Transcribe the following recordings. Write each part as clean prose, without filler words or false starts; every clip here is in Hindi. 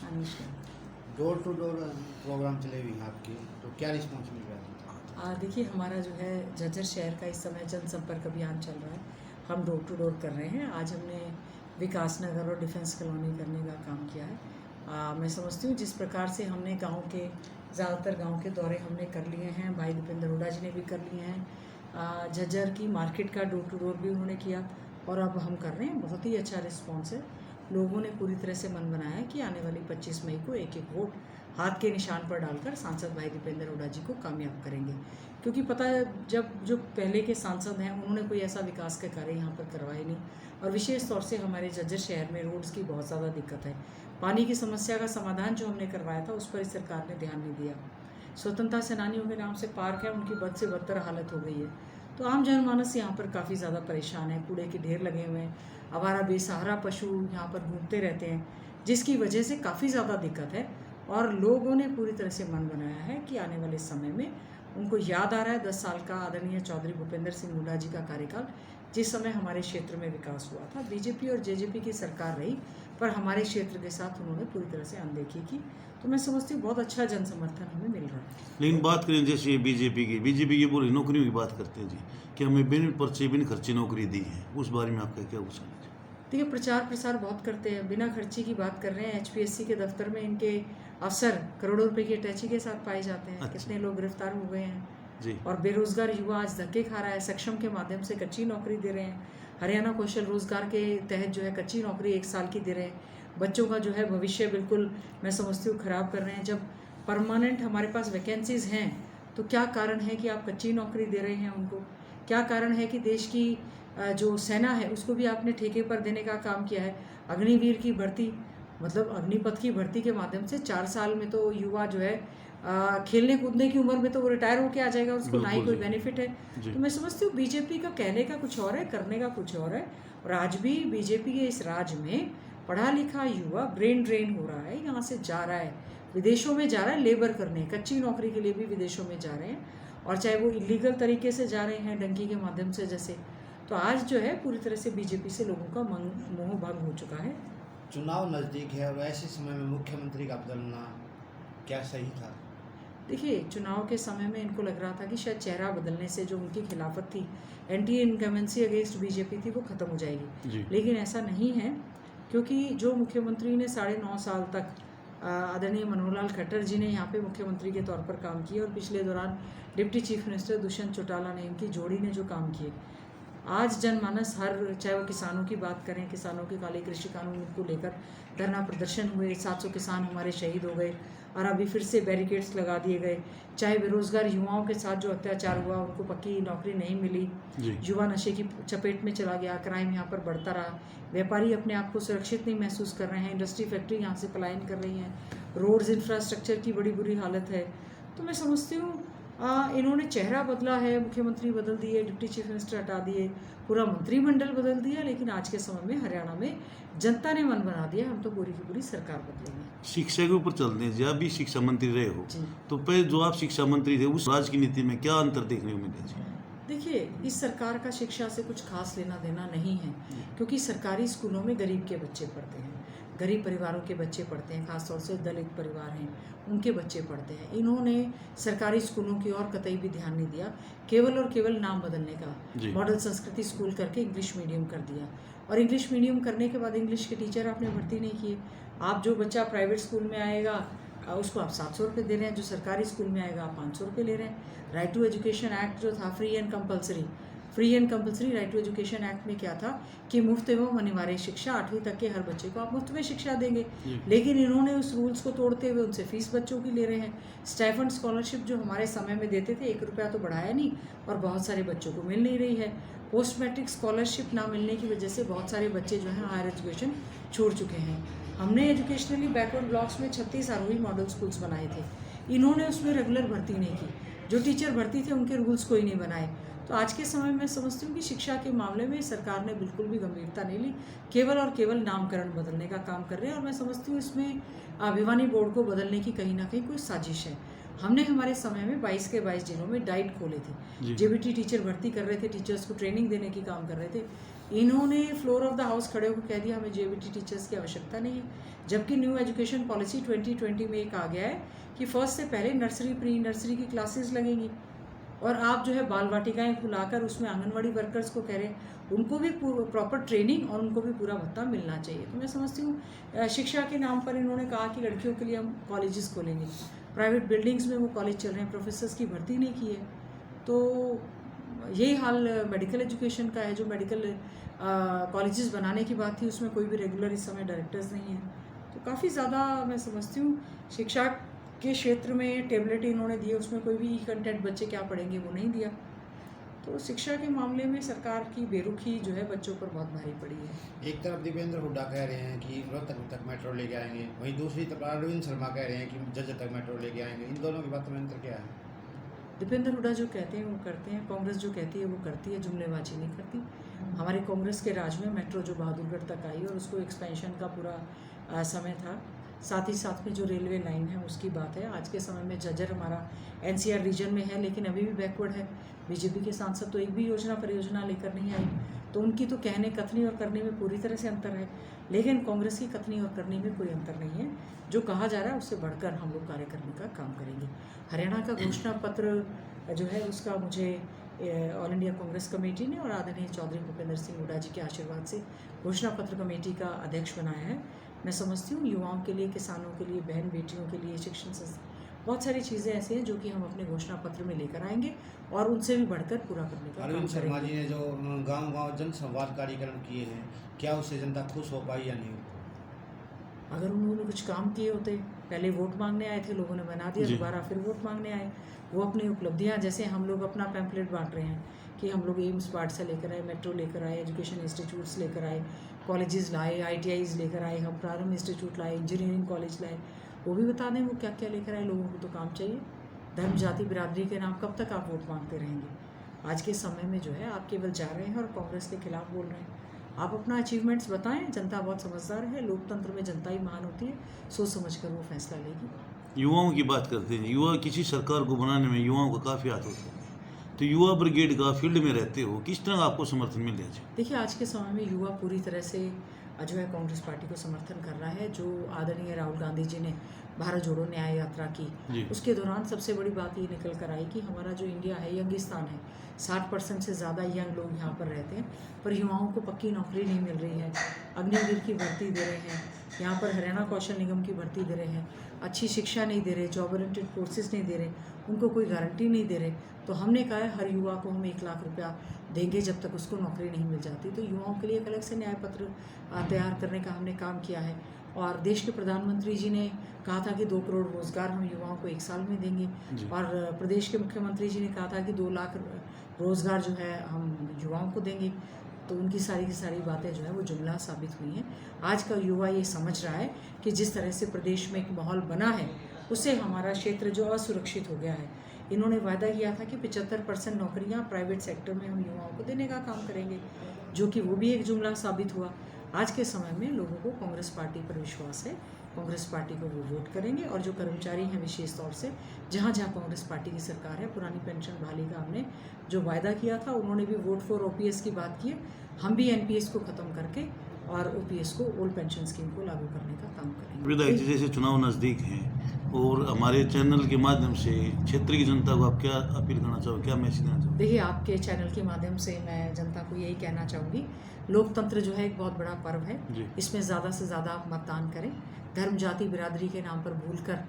Anushka. Door to door program चले हुए हैं आपके, तो क्या रिस्पॉन्स मिल रहा है? देखिए, हमारा जो है झज्जर शहर का इस समय जनसंपर्क अभियान चल रहा है। हम डोर टू डोर कर रहे हैं। आज हमने विकास नगर और डिफेंस कॉलोनी करने का काम किया है। मैं समझती हूँ जिस प्रकार से हमने गांव के ज़्यादातर गांव के दौरे हमने कर लिए हैं, भाई दीपेंद्र हुड्डा जी ने भी कर लिए हैं। झज्जर की मार्केट का डोर टू डोर भी उन्होंने किया और अब हम कर रहे हैं। बहुत ही अच्छा रिस्पॉन्स है। लोगों ने पूरी तरह से मन बनाया है कि आने वाली 25 मई को एक एक वोट हाथ के निशान पर डालकर सांसद भाई दीपेंद्र हुड्डा जी को कामयाब करेंगे। क्योंकि पता है, जब जो पहले के सांसद हैं उन्होंने कोई ऐसा विकास के कार्य यहाँ पर करवाए नहीं, और विशेष तौर से हमारे झज्जर शहर में रोड्स की बहुत ज़्यादा दिक्कत है। पानी की समस्या का समाधान जो हमने करवाया था उस पर इस सरकार ने ध्यान नहीं दिया। स्वतंत्रता सेनानियों के नाम से पार्क है, उनकी बद से बदतर हालत हो गई है। तो आम जनमानस यहाँ पर काफ़ी ज़्यादा परेशान है। कूड़े के ढेर लगे हुए हैं, आवारा बेसहारा पशु यहाँ पर घूमते रहते हैं, जिसकी वजह से काफ़ी ज़्यादा दिक्कत है। और लोगों ने पूरी तरह से मन बनाया है कि आने वाले समय में उनको याद आ रहा है 10 साल का आदरणीय चौधरी भूपेंद्र सिंह हुड्डा जी का कार्यकाल, जिस समय हमारे क्षेत्र में विकास हुआ था। बीजेपी और जेजेपी की सरकार रही, पर हमारे क्षेत्र के साथ उन्होंने पूरी तरह से अनदेखी की। तो मैं समझती हूँ बहुत अच्छा जन समर्थन हमें मिल रहा है। लेकिन बात करें जैसे बीजेपी की पूरी नौकरियों की बात करते हैं जी, कि हमें बिन पर्चे बिन खर्चे नौकरी दी है, उस बारे में आपका क्या कुछ है? देखिए, प्रचार प्रसार बहुत करते हैं, बिना खर्ची की बात कर रहे हैं। एचपीएससी के दफ्तर में इनके अफसर करोड़ों रुपए की अटैची के साथ पाए जाते हैं। अच्छा। कितने लोग गिरफ्तार हो गए हैं जी। और बेरोजगार युवा आज धक्के खा रहा है। सक्षम के माध्यम से कच्ची नौकरी दे रहे हैं। हरियाणा कौशल रोजगार के तहत जो है कच्ची नौकरी 1 साल की दे रहे हैं। बच्चों का जो है भविष्य बिल्कुल मैं समझती हूँ खराब कर रहे हैं। जब परमानेंट हमारे पास वैकेंसीज हैं तो क्या कारण है कि आप कच्ची नौकरी दे रहे हैं उनको? क्या कारण है कि देश की जो सेना है उसको भी आपने ठेके पर देने का काम किया है? अग्निवीर की भर्ती, मतलब अग्निपथ की भर्ती के माध्यम से 4 साल में तो युवा जो है खेलने कूदने की उम्र में तो वो रिटायर होकर आ जाएगा, उसको ना ही कोई बेनिफिट है। तो मैं समझती हूँ बीजेपी का कहने का कुछ और है, करने का कुछ और है। और आज भी बीजेपी के इस राज्य में पढ़ा लिखा युवा ब्रेन ड्रेन हो रहा है, यहाँ से जा रहा है, विदेशों में जा रहा है लेबर करने, कच्ची नौकरी के लिए भी विदेशों में जा रहे हैं, और चाहे वो इलीगल तरीके से जा रहे हैं डंकी के माध्यम से जैसे। तो आज जो है पूरी तरह से बीजेपी से लोगों का मोह भंग हो चुका है। चुनाव नज़दीक है और ऐसे समय में मुख्यमंत्री का बदलना क्या सही था? देखिए, चुनाव के समय में इनको लग रहा था कि शायद चेहरा बदलने से जो उनकी खिलाफत थी, एंटी इनकमेंसी अगेंस्ट बीजेपी थी, वो ख़त्म हो जाएगी। लेकिन ऐसा नहीं है, क्योंकि जो मुख्यमंत्री ने 9.5 साल तक आदरणीय मनोहर लाल खट्टर जी ने यहाँ पे मुख्यमंत्री के तौर पर काम किए, और पिछले दौरान deputy chief minister Dushyant Chautala ने, इनकी जोड़ी ने जो काम किए, आज जनमानस हर, चाहे वो किसानों की बात करें, किसानों के काले कृषि कानून को लेकर धरना प्रदर्शन हुए, 700 किसान हमारे शहीद हो गए और अभी फिर से बैरिकेड्स लगा दिए गए। चाहे बेरोजगार युवाओं के साथ जो अत्याचार हुआ, उनको पक्की नौकरी नहीं मिली, युवा नशे की चपेट में चला गया, क्राइम यहाँ पर बढ़ता रहा, व्यापारी अपने आप को सुरक्षित नहीं महसूस कर रहे हैं, इंडस्ट्री फैक्ट्री यहाँ से पलायन कर रही हैं, रोड्स इंफ्रास्ट्रक्चर की बड़ी बुरी हालत है। तो मैं समझती हूँ इन्होंने चेहरा बदला है, मुख्यमंत्री बदल दिए, डिप्टी चीफ मिनिस्टर हटा दिए, पूरा मंत्रिमंडल बदल दिया, लेकिन आज के समय में हरियाणा में जनता ने मन बना दिया, हम तो पूरी की पूरी सरकार बदलेंगे। शिक्षा के ऊपर चलते हैं, जब भी शिक्षा मंत्री रहे हो, तो पहले जो आप शिक्षा मंत्री थे उस राज्य की नीति में क्या अंतर देखने को मिला जी? देखिए, इस सरकार का शिक्षा से कुछ खास लेना देना नहीं है, क्योंकि सरकारी स्कूलों में गरीब के बच्चे पढ़ते हैं, गरीब परिवारों के बच्चे पढ़ते हैं, खासतौर से दलित परिवार हैं उनके बच्चे पढ़ते हैं। इन्होंने सरकारी स्कूलों की ओर कतई भी ध्यान नहीं दिया, केवल और केवल नाम बदलने का, मॉडल संस्कृति स्कूल करके इंग्लिश मीडियम कर दिया, और इंग्लिश मीडियम करने के बाद इंग्लिश के टीचर आपने भर्ती नहीं किए। आप जो बच्चा प्राइवेट स्कूल में आएगा उसको आप 700 रुपये दे रहे हैं, जो सरकारी स्कूल में आएगा आप 500 रुपये ले रहे हैं। राइट टू एजुकेशन एक्ट जो था free and compulsory right to education act में क्या था कि मुफ्त एवं अनिवार्य शिक्षा, 8वीं तक के हर बच्चे को आप मुफ्त में शिक्षा देंगे, लेकिन इन्होंने उस रूल्स को तोड़ते हुए उनसे फीस बच्चों की ले रहे हैं। स्टाइफंड स्कॉलरशिप जो हमारे समय में देते थे 1 रुपया तो बढ़ाया नहीं, और बहुत सारे बच्चों को मिल नहीं रही है। पोस्ट मैट्रिक स्कॉलरशिप ना मिलने की वजह से बहुत सारे बच्चे जो हैं हायर एजुकेशन छोड़ चुके हैं। हमने एजुकेशनली बैकवर्ड ब्लॉक्स में 36 आरोही मॉडल स्कूल्स बनाए थे, इन्होंने उसमें रेगुलर भर्ती नहीं की, जो टीचर भर्ती थे उनके रूल्स कोई नहीं बनाए। तो आज के समय में समझती हूँ कि शिक्षा के मामले में सरकार ने बिल्कुल भी गंभीरता नहीं ली, केवल और केवल नामकरण बदलने का काम कर रहे हैं, और मैं समझती हूँ इसमें भिवानी बोर्ड को बदलने की कहीं ना कहीं कोई साजिश है। हमने हमारे समय में 22 के 22 जिलों में डाइट खोले थे, जी। जेबीटी टीचर भर्ती कर रहे थे, टीचर्स को ट्रेनिंग देने की काम कर रहे थे। इन्होंने फ्लोर ऑफ द हाउस खड़े होकर कह दिया हमें जेबीटी टीचर्स की आवश्यकता नहीं है, जबकि न्यू एजुकेशन पॉलिसी 2020 में एक आ गया है कि फर्स्ट से पहले नर्सरी प्री नर्सरी की क्लासेस लगेंगी, और आप जो है बाल वाटिकाएँ खुलाकर उसमें आंगनवाड़ी वर्कर्स को कह रहे हैं उनको भी प्रॉपर ट्रेनिंग और उनको भी पूरा भत्ता मिलना चाहिए। तो मैं समझती हूँ शिक्षा के नाम पर इन्होंने कहा कि लड़कियों के लिए हम कॉलेजेस खोलेंगे, प्राइवेट बिल्डिंग्स में वो कॉलेज चल रहे हैं, प्रोफेसर्स की भर्ती नहीं की है। तो यही हाल मेडिकल एजुकेशन का है। जो मेडिकल कॉलेजेस बनाने की बात थी उसमें कोई भी रेगुलर इस समय डायरेक्टर्स नहीं हैं। तो काफ़ी ज़्यादा मैं समझती हूँ शिक्षा के क्षेत्र में टेबलेट इन्होंने दिए, उसमें कोई भी कंटेंट बच्चे क्या पढ़ेंगे वो नहीं दिया। तो शिक्षा के मामले में सरकार की बेरुखी जो है बच्चों पर बहुत भारी पड़ी है। एक तरफ दीपेंद्र हुड्डा कह रहे हैं कि रोहतक तक मेट्रो लेके आएंगे, वहीं दूसरी तरफ अरविंद शर्मा कह रहे हैं कि जज तक मेट्रो लेके आएंगे। इन दोनों की बातों में अंतर क्या है? दीपेंद्र हुड्डा जो कहते हैं वो करते हैं, कांग्रेस जो कहती है वो करती है, जुमलेबाजी नहीं करती। हमारे कांग्रेस के राज में मेट्रो जो बहादुरगढ़ तक आई और उसको एक्सपेंशन का पूरा समय था, साथ ही साथ में जो रेलवे लाइन है उसकी बात है। आज के समय में झज्जर हमारा एनसीआर रीजन में है लेकिन अभी भी बैकवर्ड है। बीजेपी के सांसद तो एक भी परियोजना लेकर नहीं आई, तो उनकी तो कहने कथनी और करने में पूरी तरह से अंतर है, लेकिन कांग्रेस की कथनी और करने में कोई अंतर नहीं है। जो कहा जा रहा है उससे बढ़कर हम लोग कार्य करने का काम करेंगे। हरियाणा का घोषणा पत्र जो है उसका मुझे ऑल इंडिया कांग्रेस कमेटी ने और आदरणीय चौधरी भूपेंद्र सिंह हुड्डा जी के आशीर्वाद से घोषणा पत्र कमेटी का अध्यक्ष बनाया है। मैं समझती हूँ युवाओं के लिए, किसानों के लिए, बहन बेटियों के लिए, शिक्षण संस्था, बहुत सारी चीज़ें ऐसी हैं जो कि हम अपने घोषणा पत्र में लेकर आएंगे और उनसे भी बढ़कर पूरा करने का काम अरविंद शर्मा करेंगे। जी ने जो गांव-गांव जन संवाद कार्यक्रम किए हैं, क्या उससे जनता खुश हो पाई या नहीं? अगर उन्होंने कुछ काम किए होते, पहले वोट मांगने आए थे, लोगों ने बना दिया, जी। दोबारा फिर वोट मांगने आए, वो अपनी उपलब्धियां, जैसे हम लोग अपना पैम्पलेट बांट रहे हैं कि हम लोग एम्स पाठशाला से लेकर आए, मेट्रो लेकर आए, एजुकेशन इंस्टीट्यूट्स लेकर आए, कॉलेजेस लाए, ITIs लेकर आए, हम प्रारंभ इंस्टीट्यूट लाए, इंजीनियरिंग कॉलेज लाए, वो भी बता दें वो क्या क्या लेकर आए। लोगों को तो काम चाहिए। धर्म जाति बिरादरी के नाम कब तक आप वोट मांगते रहेंगे? आज के समय में जो है आप केवल जा रहे हैं और कांग्रेस के खिलाफ बोल रहे हैं। आप अपना अचीवमेंट्स बताएं, जनता बहुत समझदार है, लोकतंत्र में जनता ही महान होती है, सोच समझ कर वो फैसला लेगी। युवाओं की बात करते हैं, युवा किसी सरकार को बनाने में युवाओं का काफ़ी हाथ होता है, तो युवा ब्रिगेड का फील्ड में रहते हो, किस तरह आपको समर्थन मिल रहा है? देखिए आज के समय में युवा पूरी तरह से जो है कांग्रेस पार्टी को समर्थन कर रहा है। जो आदरणीय राहुल गांधी जी ने भारत जोड़ो न्याय यात्रा की, उसके दौरान सबसे बड़ी बात ये निकल कर आई कि हमारा जो इंडिया है यंगिस्तान है, 60% से ज़्यादा यंग लोग यहाँ पर रहते हैं, पर युवाओं को पक्की नौकरी नहीं मिल रही है। अग्निवीर की भर्ती दे रहे हैं, यहाँ पर हरियाणा कौशल निगम की भर्ती दे रहे हैं, अच्छी शिक्षा नहीं दे रहे, जॉब ओरिएंटेड कोर्सेज नहीं दे रहे, उनको कोई गारंटी नहीं दे रहे। तो हमने कहा है हर युवा को हम 1 लाख रुपया देंगे जब तक उसको नौकरी नहीं मिल जाती। तो युवाओं के लिए एक अलग से न्याय पत्र तैयार करने का हमने काम किया है। और देश के प्रधानमंत्री जी ने कहा था कि 2 करोड़ रोज़गार हम युवाओं को 1 साल में देंगे, और प्रदेश के मुख्यमंत्री जी ने कहा था कि 2 लाख रोज़गार जो है हम युवाओं को देंगे। तो उनकी सारी की सारी बातें जो है वो जुमला साबित हुई हैं। आज का युवा ये समझ रहा है कि जिस तरह से प्रदेश में एक माहौल बना है उससे हमारा क्षेत्र जो असुरक्षित हो गया है। इन्होंने वादा किया था कि 75% नौकरियां प्राइवेट सेक्टर में हम युवाओं को देने का काम करेंगे, जो कि वो भी एक जुमला साबित हुआ। आज के समय में लोगों को कांग्रेस पार्टी पर विश्वास है, कांग्रेस पार्टी को वो वोट करेंगे। और जो कर्मचारी हैं विशेष तौर से, जहाँ जहाँ कांग्रेस पार्टी की सरकार है, पुरानी पेंशन बहाली का हमने जो वायदा किया था, उन्होंने भी वोट फॉर OPS की बात की है। हम भी NPS को ख़त्म करके और OPS को, ओल्ड पेंशन स्कीम को लागू करने का काम करेंगे। विधायक जी जैसे चुनाव नज़दीक हैं और हमारे चैनल के माध्यम से क्षेत्र की जनता को आप क्या अपील करना चाहोगे, क्या मैसेज देना चाहोगे? देखिए आपके चैनल के माध्यम से मैं जनता को यही कहना चाहूँगी, लोकतंत्र जो है एक बहुत बड़ा पर्व है, इसमें ज़्यादा से ज़्यादा आप मतदान करें, धर्म जाति बिरादरी के नाम पर भूलकर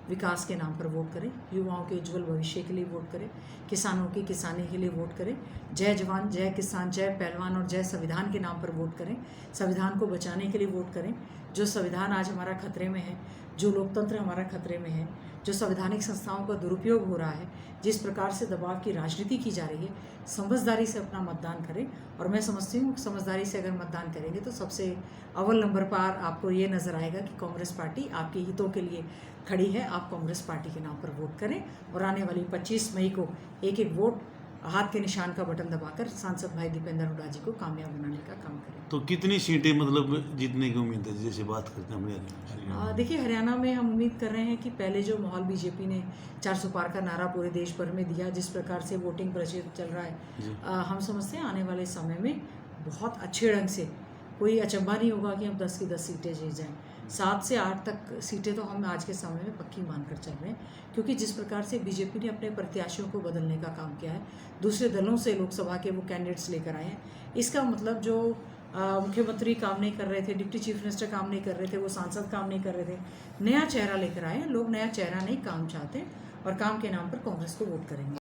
विकास के नाम पर वोट करें, युवाओं के उज्जवल भविष्य के लिए वोट करें, किसानों की किसानी के लिए वोट करें, जय जवान जय किसान जय पहलवान और जय संविधान के नाम पर वोट करें, संविधान को बचाने के लिए वोट करें। जो संविधान आज हमारा खतरे में है, जो लोकतंत्र हमारा खतरे में है, जो संवैधानिक संस्थाओं का दुरुपयोग हो रहा है, जिस प्रकार से दबाव की राजनीति की जा रही है, समझदारी से अपना मतदान करें। और मैं समझती हूँ समझदारी से अगर मतदान करेंगे तो सबसे अव्वल नंबर पर आपको ये नज़र आएगा कि कांग्रेस पार्टी आपके हितों के लिए खड़ी है। आप कांग्रेस पार्टी के नाम पर वोट करें और आने वाली 25 मई को एक एक वोट हाथ के निशान का बटन दबाकर सांसद भाई दीपेंद्र हुड्डा जी को कामयाब बनाने का काम करें। तो कितनी सीटें मतलब जीतने की उम्मीद है जैसे बात करते हैं हरियाणा? देखिए, हरियाणा में हम उम्मीद कर रहे हैं कि पहले जो माहौल बीजेपी ने 400 पार का नारा पूरे देश भर में दिया, जिस प्रकार से वोटिंग प्रचलित चल रहा है, हम समझते हैं आने वाले समय में बहुत अच्छे ढंग से कोई अचंभा नहीं होगा कि हम 10 की 10 सीटें जीत जाएं। 7 से 8 तक सीटें तो हम आज के समय में पक्की मानकर चल रहे हैं, क्योंकि जिस प्रकार से बीजेपी ने अपने प्रत्याशियों को बदलने का काम किया है, दूसरे दलों से लोकसभा के वो कैंडिडेट्स लेकर आए हैं। इसका मतलब जो मुख्यमंत्री काम नहीं कर रहे थे, डिप्टी चीफ मिनिस्टर काम नहीं कर रहे थे, वो सांसद काम नहीं कर रहे थे, नया चेहरा लेकर आए हैं। लोग नया चेहरा नहीं, काम चाहते हैं और काम के नाम पर कांग्रेस को वोट करेंगे।